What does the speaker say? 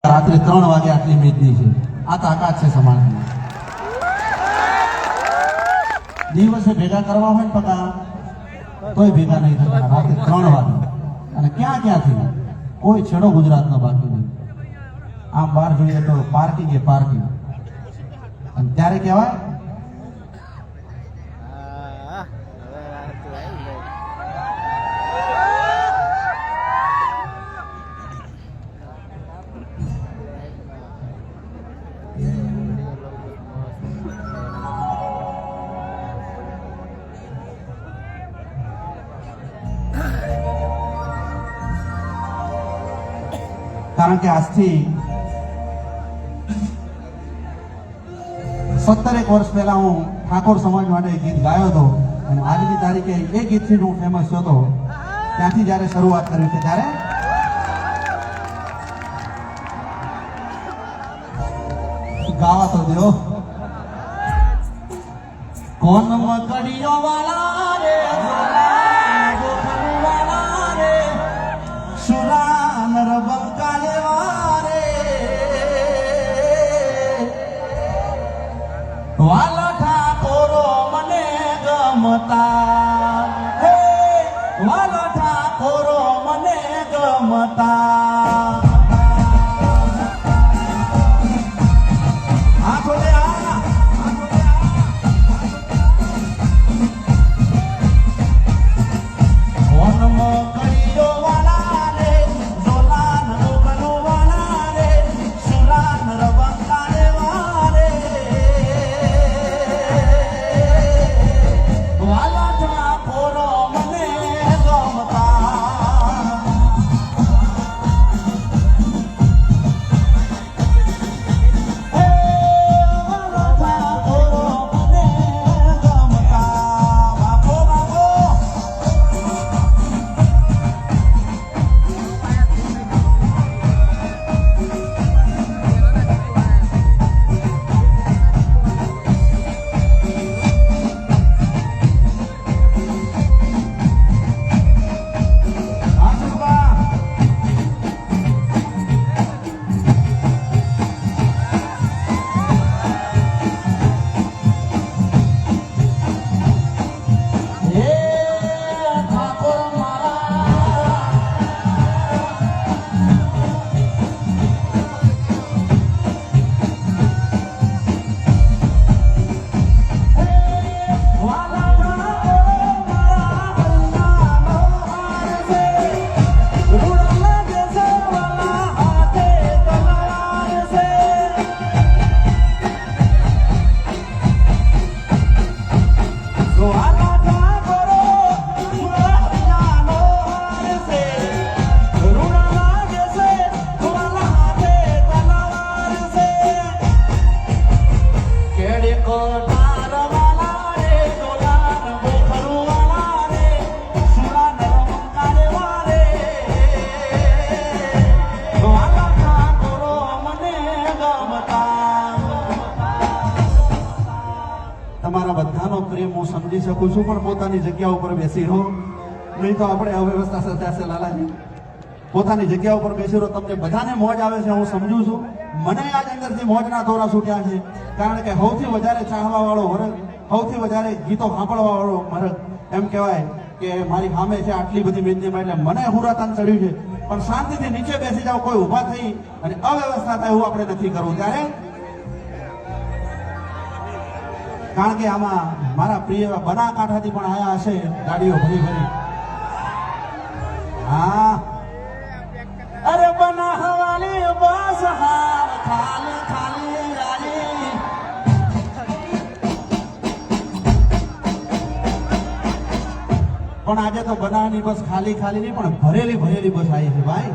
રાત્રે 3 વાગે આટલી મેદની છે. આ તાકાત છે સમાજની. દિવસે ભેગા કરવા હોય ને પકા તોય ભેગા નહીં થતા. રાત્રે 3 વાગે અને ક્યાંથી કોઈ છેડો ગુજરાતનો બાકી નહીં. આમ બહાર જોઈએ તો પાર્કિંગ એ પાર્કિંગ. અને ત્યારે કહેવાય કારણ કે આજથી 17 વર્ષ પહેલા હું ઠાકોર સમાજ માટે ગીત ગાયો હતો અને આજની તારીખે એ ગીતથી હું ફેમસ થયો હતો. ત્યાંથી જ્યારે શરૂઆત કરી છે ત્યારે ગાવા તો દો. કોન મકડીઓ વાલા રે વાલા રે સુરા નરબંકાલે વારે વાલા ઠાકોરો મને ગમતા હે વાલા ઠાકોરો મને ગમતા. તમારા બધાનો પ્રેમ હું સમજી શકું છું, પણ પોતાની જગ્યા ઉપર બેસી રહો, નહીં તો આપણે અવ્યવસ્થા સર્જાશે. લાલાજી, પોતાની જગ્યા ઉપર બેસી રહો. તમને બધાને મોજ આવે છે, હું સમજુ છું. મને આજ અંદરથી મોજના દોરા છૂટ્યા છે, કારણ કે સૌથી વધારે ચાહવા વાળો વર્ગ, સૌથી વધારે ગીતો સાંભળવા વાળો વર્ગ, એમ કહેવાય કે મારી સામે છે આટલી બધી મેદનીમાં. એટલે મને હુરાતાન ચડ્યું છે, પણ શાંતિથી નીચે બેસી જાઓ. કોઈ ઊભા થઈ અને અવ્યવસ્થા થાય એવું આપણે નથી કરવું. ત્યારે કારણ કે આમાં મારા પ્રિય બનાસકાંઠાથી પણ આયા હશે ગાડીઓ ભરી ભરી. હા, અરે બનાસવાળી બસ હાર ખાલી ખાલી આલી. પણ આજે તો બનાસની બસ ખાલી ખાલી નહીં, પણ ભરેલી ભરેલી બસ આવી છે ભાઈ.